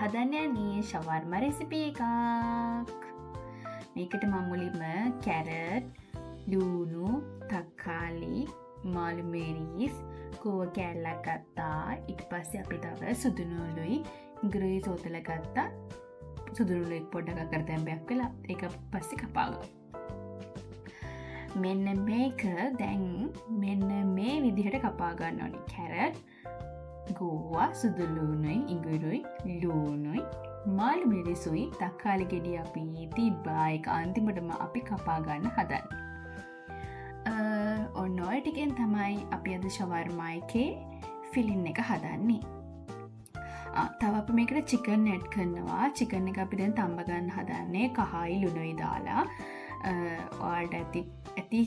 හදන්න යන්නේ ෂවර්ම රෙසිපි එකක්. මේකට මම මුලින්ම කැරට්, ලූණු, තක්කාලි, මාළු මිරිස්, කෝව කෑල්ලක් ගත්තා. ඊට පස්සේ අපි තව සුදුනූලුයි ඉඟුරුයි සෝතලා ගත්තා. සුදුනූලුයි පොඩ්ඩක් අකර දැම්බයක් වෙලා ඒක පස්සේ කපාගමු. මෙන්න මේක දැන් මෙන්න මේ විදිහට කපා ගන්න ඕනේ. කැරට්, ගෝවා, සුදුලූණුයි ඉඟුරුයි ලූණුයි මාළු මිරිසුයි තක්කාලි ගෙඩිය අපි තිබ්බා. ඒක අන්තිමටම අපි කපා ගන්න හදන්නේ. ඔන්න ඔය ටිකෙන් තමයි අපි අද ෂවර්මා එකේ ෆිලින් එක හදන්නේ. තව අපි මේකට චිකන් ඇඩ් කරනවා. චිකන් එක අපි දැන් තම්බ ගන්න හදන්නේ කහයි ලුණුයි දාලා. ඔයාලට ඇති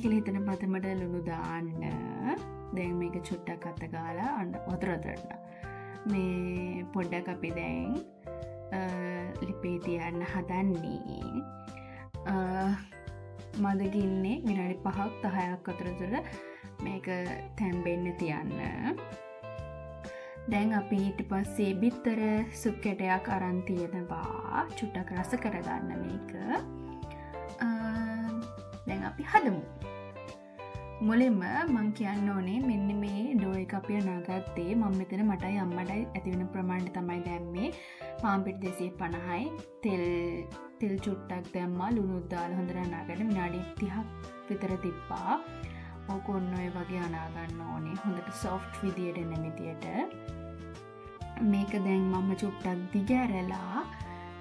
කියලා හිතන පතමට ලුණු දාන්න. දැන් මේක චුට්ටක් අත ගාලා වතුර අතරන්න. මේ පොඩ්ඩක් අපි දැන් ලිපේ තියන්න හදන්නේ. මදගින්නේ විනාඩි 5ක් 10ක් අතර මේක තැම්බෙන්න තියන්න. දැන් අපි ඊට පස්සේ බිත්තර සුප් කැටයක් අරන් තියෙනවා. චුට්ටක් රස කරගන්න මේක. දැන් අපි හදමු. මුලින්ම මං කියන්න ඕනේ මෙන්න මේ ඩෝ එක අපි නාගත්තේ මම මෙතන මටයි අම්මටයි ඇති වෙන ප්‍රමාණයට තමයි දැම්මේ. පාන් පිටි 250යි තෙල් චුට්ටක් දැම්මා. ලුණුත් දාලා හොඳට අනාගන්න විනාඩි 30ක් විතර තිබ්බා. ඕක ඔන්න ඔය වගේ අනාගන්න ඕනේ. හොඳට සොෆ්ට් විදියට එන විදියට. මේක දැන් මම චුට්ටක් දිගෑරලා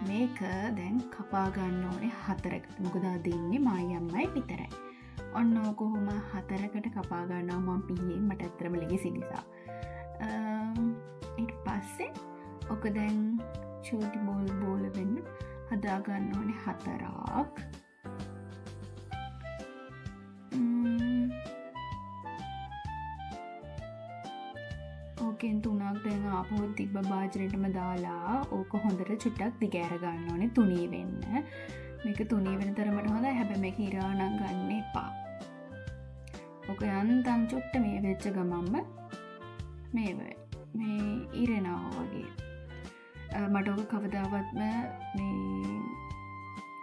මේක දැන් කපා ගන්න ඕනේ 4කට. මොකද අද ඉන්නේ මායි අම්මයි විතරයි. ඔන්න කොහොම 4කට කපා ගන්නවා මම පීයේ මට අත්‍තරම ලෙගසි නිසා. ඊට පස්සේ ඔක දැන් චූටි බෝල් වෙන්න හදා ගන්න ඕනේ 4ක්. ඕකෙන් 3ක් දැන් ආපහු තිබ්බ භාජනයටම දාලා ඕක හොඳට චුට්ටක් දිගෑර ගන්න ඕනේ තුනී වෙන්න. මේක තුනී වෙන තරමට හොඳයි. හැබැයි මේක ඉරා නම් ගන්න එපා. ඕක යන්තම් චුට්ට මේ වෙච්ච ගමන්ම මේ ඉරෙනවා වගේ. මට ඕක කවදාවත්ම මේ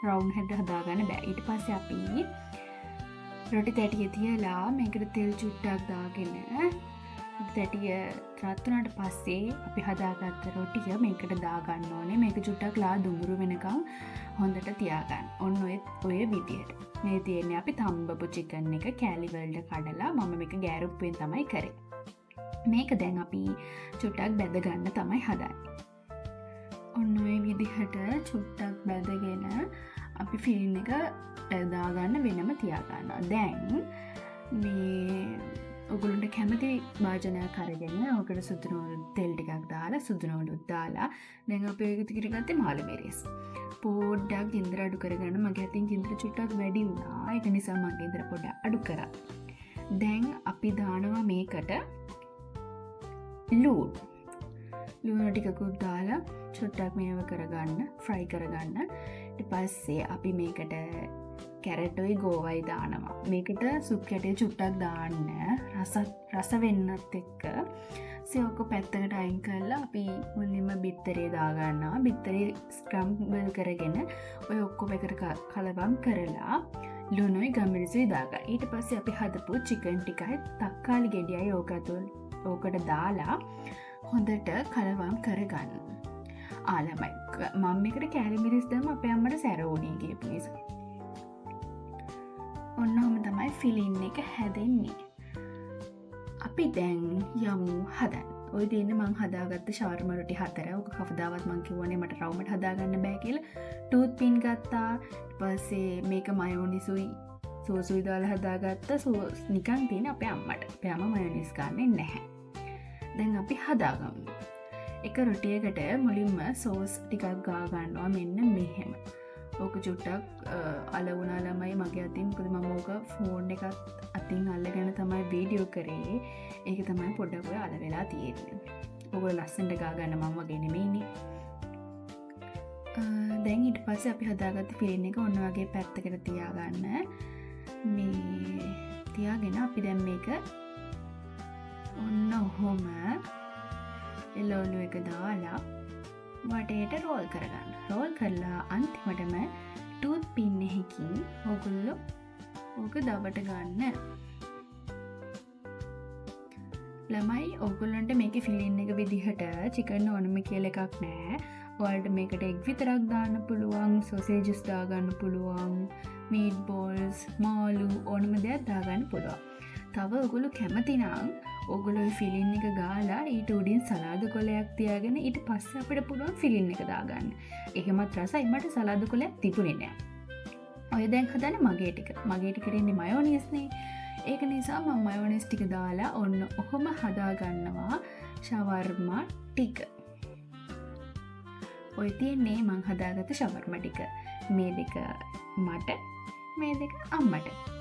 රවුන්ඩ් හෙඩ් හදාගන්න බෑ. ඊට පස්සේ අපි රොටි තැටිය තියලා මේකට තෙල් චුට්ටක් දාගෙන තැටිය රත් වුණාට පස්සේ අපි හදාගත්ත රොටිය මේකට දාගන්න ඕනේ. මේක චුට්ටක් ලා දුඹුරු වෙනකම් හොඳට තියාගන්න. ඔන්න ඔය විදියට. මේ තියෙන්නේ අපි තම්බපු චිකන් එක කෑලි වලට කඩලා මම මේක ගෑරුප්පුවෙන් තමයි කරේ. මේක දැන් අපි චුට්ටක් බැද ගන්න තමයි හදන්නේ. ඔන්න ඔය විදිහට චුට්ටක් බැදගෙන අපි ෆිලින් එක දාගන්න වෙනම තියාගන්නවා. දැන් මේ ඔගොල්ලන්ට කැමති භාජනයක් අරගෙන ඔකට සුදුනෝලු තෙල් ටිකක් දාලා සුදුනෝලුත් දාලා දැන් අපි ඒක ටික ගත්තේ මාළු මිරිස්. පොඩ්ඩක් ගින්දර අඩු කරගන්න. මගේ අතින් ගින්දර චුට්ටක් වැඩි වුණා. ඒක නිසා මම ගින්දර පොඩ්ඩක් අඩු කරා. දැන් අපි දානවා මේකට ලුණු ටිකකුත් දාලා චුට්ටක් මේව කරගන්න, ෆ්‍රයි කරගන්න. ඊට පස්සේ අපි මේකට කැරට්ටුයි ගෝවයි දානවා. මේකට සුප් කැටේ චුට්ටක් දාන්න රස වෙන්නත් එක්ක සෝක පැත්තකට අයින් කරලා අපි මුලින්ම බිත්තරේ දාගන්නවා. බිත්තරේ ස්ක්‍රම්බල් කරගෙන ඔය ඔක්කොම එකට කලවම් කරලා ලුණුයි ගම්මිරිසුයි දාගන්න. ඊට පස්සේ අපි හදපු චිකන් ටිකයි තක්කාලි ගෙඩියයි ඕකට දාලා හොඳට කලවම් කරගන්න. ළමයි මම මේකට කෑලි මිරිස් දැම්ම අපේ අම්මට සැරෝණී කියපු නිසා. ඔන්නෝම තමයි ෆිලින් එක හැදෙන්නේ. අපි දැන් යමු හදන්න. ඔය තියෙන්නේ මං හදාගත්ත ෂවර්මා රොටි 4. ඔක කවදාවත් මං කිව්වනේ මට රවුමට හදාගන්න බෑ කියලා. ටූත් පින් ගත්තා. ඊට පස්සේ මේක මයෝනිසුයි සෝසුයි දාලා හදාගත්ත සෝස් නිකන් තියෙන අපේ අම්මට. අපේ අම්මා මයෝනිස් ගන්නෙ නැහැ. දැන් අපි හදාගමු. එක රොටියකට මුලින්ම සෝස් ටිකක් ගා ගන්නවා මෙන්න මෙහෙම. ඕක චුට්ටක් අල වුණා ළමයි මගේ අතින්. මොකද මම ඕක ෆෝන් එකත් අතින් අල්ලගෙන තමයි වීඩියෝ කරේ. ඒක තමයි පොඩ්ඩක් ඔය අල වෙලා තියෙන්නේ. ඕක ලස්සනට ගා ගන්න මම වගේ නෙමෙයිනේ. දැන් ඊට පස්සේ අපි හදාගත්ත ෆිලින් එක ඔන්න වගේ පැත්තකට තියාගන්න. මේ තියාගෙන අපි දැන් මේක ඔන්න ඔහොම එළවලු එක දාලා වටේට රෝල් කරගන්න. රෝල් කරලා අන්තිමටම ටූත් පින් එකකින් ඔගොල්ලෝ ඕක දවට ගන්න. ළමයි ඔගොල්ලන්ට මේක ෆිලින් එක විදිහට චිකන් ඕනම කියල එකක් නෑ. ඔයාලට මේකට එක් විතරක් දාන්න පුළුවන්, සොසේජස් දාගන්න පුළුවන්, මීට් බෝල්ස්, මාළු ඕනම දෙයක් දාගන්න පුළුවන්. තව ඔගොල්ලෝ කැමති නම් ඔගොල්ලෝ ෆිලින් එක ගාලා ඊට උඩින් සලාද කොලයක් තියාගෙන ඊට පස්සේ අපිට පුළුවන් ෆිලින් එක දාගන්න. ඒකමත් රසයි. මට සලාද කොලයක් තිබුණේ නෑ. ඔය දැන් හදන්නේ මගේ ටික. මගේ ටිකට ඉන්නේ මයෝනීස් නේ. ඒක නිසා මම මයෝනීස් ටික දාලා ඔන්න ඔහොම හදාගන්නවා ෂවර්මා ටික. ඔය තියන්නේ මං හදාගත්ත ෂවර්මා ටික. මේ දෙක මට, මේ දෙක අම්මට.